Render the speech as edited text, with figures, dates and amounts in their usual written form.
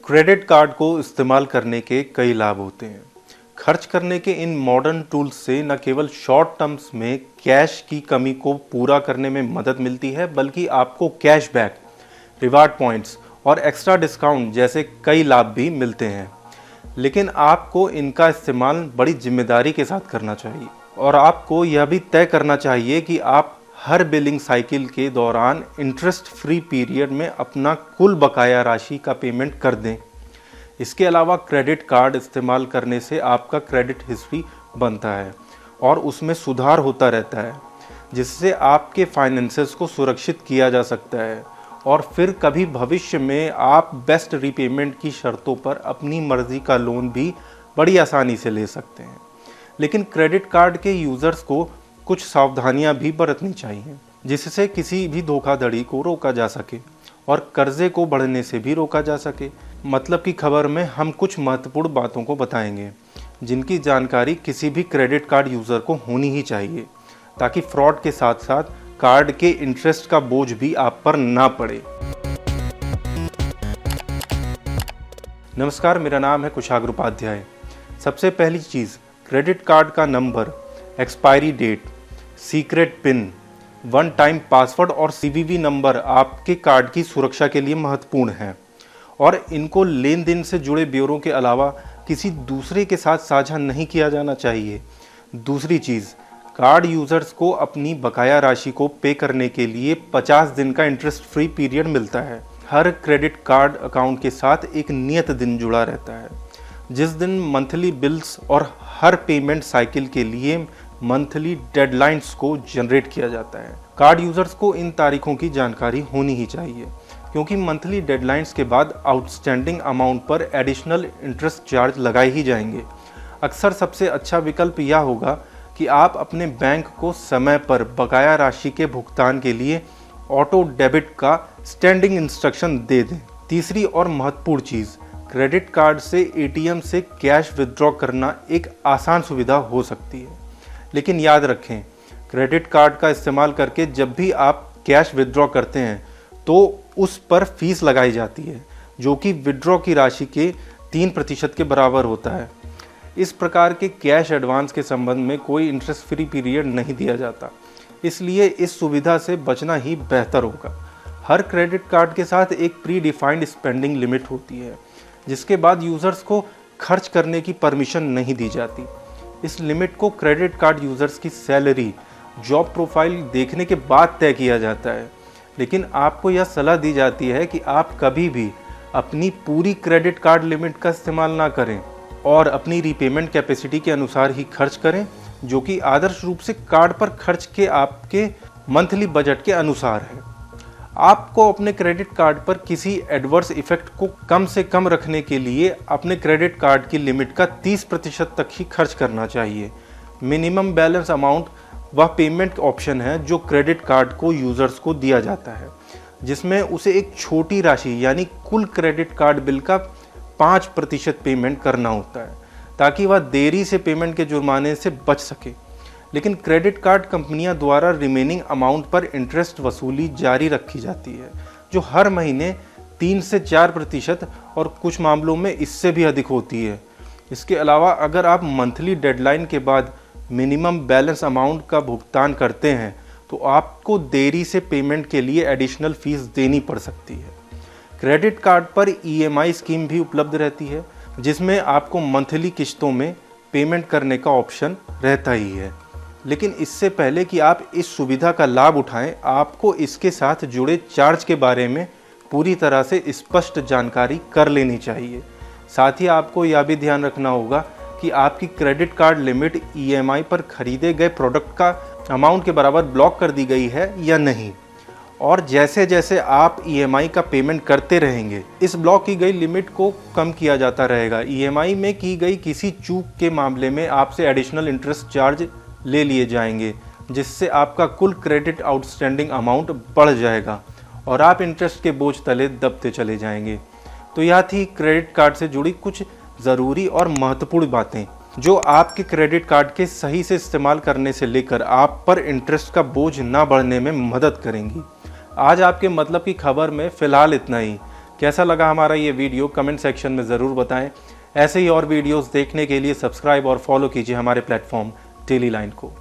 Credit card को इस्तेमाल करने के कई लाभ होते हैं। खर्च करने के इन मॉडर्न टूल्स से न केवल शॉर्ट टर्म्स में कैश की कमी को पूरा करने में मदद मिलती है, बल्कि आपको कैशबैक, रिवार्ड पॉइंट्स और एक्स्ट्रा डिस्काउंट जैसे कई लाभ भी मिलते हैं। लेकिन आपको इनका इस्तेमाल बड़ी जिम्मेदारी के साथ करना चाहिए और आपको यह भी तय करना चाहिए कि आप हर बिलिंग साइकिल के दौरान इंटरेस्ट फ्री पीरियड में अपना कुल बकाया राशि का पेमेंट कर दें। इसके अलावा क्रेडिट कार्ड इस्तेमाल करने से आपका क्रेडिट हिस्ट्री बनता है और उसमें सुधार होता रहता है, जिससे आपके फाइनेंसेस को सुरक्षित किया जा सकता है और फिर कभी भविष्य में आप बेस्ट रीपेमेंट की शर्तों पर अपनी मर्जी का लोन भी बड़ी आसानी से ले सकते हैं। लेकिन क्रेडिट कार्ड के यूज़र्स को कुछ सावधानियां भी बरतनी चाहिए, जिससे किसी भी धोखाधड़ी को रोका जा सके और कर्जे को बढ़ने से भी रोका जा सके। मतलब की खबर में हम कुछ महत्वपूर्ण बातों को बताएंगे, जिनकी जानकारी किसी भी क्रेडिट कार्ड यूज़र को होनी ही चाहिए, ताकि फ्रॉड के साथ साथ कार्ड के इंटरेस्ट का बोझ भी आप पर ना पड़े। नमस्कार, मेरा नाम है कुशाग्र उपाध्याय। सबसे पहली चीज़, क्रेडिट कार्ड का नंबर, expiry date, secret pin, one time password और सीवीवी नंबर आपके कार्ड की सुरक्षा के लिए महत्वपूर्ण है और इनको लेन देन से जुड़े ब्योरों के अलावा किसी दूसरे के साथ साझा नहीं किया जाना चाहिए। दूसरी चीज़, कार्ड यूज़र्स को अपनी बकाया राशि को पे करने के लिए 50 दिन का इंटरेस्ट फ्री पीरियड मिलता है। हर क्रेडिट कार्ड अकाउंट के साथ एक नियत दिन जुड़ा रहता है, जिस दिन मंथली बिल्स और हर पेमेंट साइकिल के लिए मंथली डेडलाइंस को जनरेट किया जाता है। कार्ड यूज़र्स को इन तारीखों की जानकारी होनी ही चाहिए, क्योंकि मंथली डेडलाइंस के बाद आउटस्टैंडिंग अमाउंट पर एडिशनल इंटरेस्ट चार्ज लगाए ही जाएंगे। अक्सर सबसे अच्छा विकल्प यह होगा कि आप अपने बैंक को समय पर बकाया राशि के भुगतान के लिए ऑटो डेबिट का स्टैंडिंग इंस्ट्रक्शन दे दें। तीसरी और महत्वपूर्ण चीज़, क्रेडिट कार्ड से एटीएम से कैश विथड्रॉ करना एक आसान सुविधा हो सकती है, लेकिन याद रखें, क्रेडिट कार्ड का इस्तेमाल करके जब भी आप कैश विथड्रॉ करते हैं तो उस पर फीस लगाई जाती है, जो कि विथड्रॉ की राशि के 3% के बराबर होता है। इस प्रकार के कैश एडवांस के संबंध में कोई इंटरेस्ट फ्री पीरियड नहीं दिया जाता, इसलिए इस सुविधा से बचना ही बेहतर होगा। हर क्रेडिट कार्ड के साथ एक प्री डिफाइंड स्पेंडिंग लिमिट होती है, जिसके बाद यूज़र्स को खर्च करने की परमिशन नहीं दी जाती। इस लिमिट को क्रेडिट कार्ड यूज़र्स की सैलरी, जॉब प्रोफाइल देखने के बाद तय किया जाता है, लेकिन आपको यह सलाह दी जाती है कि आप कभी भी अपनी पूरी क्रेडिट कार्ड लिमिट का इस्तेमाल ना करें और अपनी रीपेमेंट कैपेसिटी के अनुसार ही खर्च करें, जो कि आदर्श रूप से कार्ड पर खर्च के आपके मंथली बजट के अनुसार है। आपको अपने क्रेडिट कार्ड पर किसी एडवर्स इफेक्ट को कम से कम रखने के लिए अपने क्रेडिट कार्ड की लिमिट का 30% तक ही खर्च करना चाहिए। मिनिमम बैलेंस अमाउंट वह पेमेंट ऑप्शन है जो क्रेडिट कार्ड को यूज़र्स को दिया जाता है, जिसमें उसे एक छोटी राशि यानी कुल क्रेडिट कार्ड बिल का 5% पेमेंट करना होता है, ताकि वह देरी से पेमेंट के जुर्माने से बच सके। लेकिन क्रेडिट कार्ड कंपनियां द्वारा रिमेनिंग अमाउंट पर इंटरेस्ट वसूली जारी रखी जाती है, जो हर महीने 3 से 4% और कुछ मामलों में इससे भी अधिक होती है। इसके अलावा अगर आप मंथली डेडलाइन के बाद मिनिमम बैलेंस अमाउंट का भुगतान करते हैं तो आपको देरी से पेमेंट के लिए एडिशनल फीस देनी पड़ सकती है। क्रेडिट कार्ड पर EMI स्कीम भी उपलब्ध रहती है, जिसमें आपको मंथली किस्तों में पेमेंट करने का ऑप्शन रहता ही है। लेकिन इससे पहले कि आप इस सुविधा का लाभ उठाएं, आपको इसके साथ जुड़े चार्ज के बारे में पूरी तरह से स्पष्ट जानकारी कर लेनी चाहिए। साथ ही आपको यह भी ध्यान रखना होगा कि आपकी क्रेडिट कार्ड लिमिट EMI पर खरीदे गए प्रोडक्ट का अमाउंट के बराबर ब्लॉक कर दी गई है या नहीं, और जैसे जैसे आप EMI का पेमेंट करते रहेंगे, इस ब्लॉक की गई लिमिट को कम किया जाता रहेगा। EMI में की गई किसी चूक के मामले में आपसे एडिशनल इंटरेस्ट चार्ज ले लिए जाएंगे, जिससे आपका कुल क्रेडिट आउटस्टैंडिंग अमाउंट बढ़ जाएगा और आप इंटरेस्ट के बोझ तले दबते चले जाएंगे। तो यह थी क्रेडिट कार्ड से जुड़ी कुछ ज़रूरी और महत्वपूर्ण बातें, जो आपके क्रेडिट कार्ड के सही से इस्तेमाल करने से लेकर आप पर इंटरेस्ट का बोझ ना बढ़ने में मदद करेंगी। आज आपके मतलब की खबर में फ़िलहाल इतना ही। कैसा लगा हमारा ये वीडियो कमेंट सेक्शन में ज़रूर बताएं। ऐसे ही और वीडियोस देखने के लिए सब्सक्राइब और फॉलो कीजिए हमारे प्लेटफॉर्म डेली लाइन को।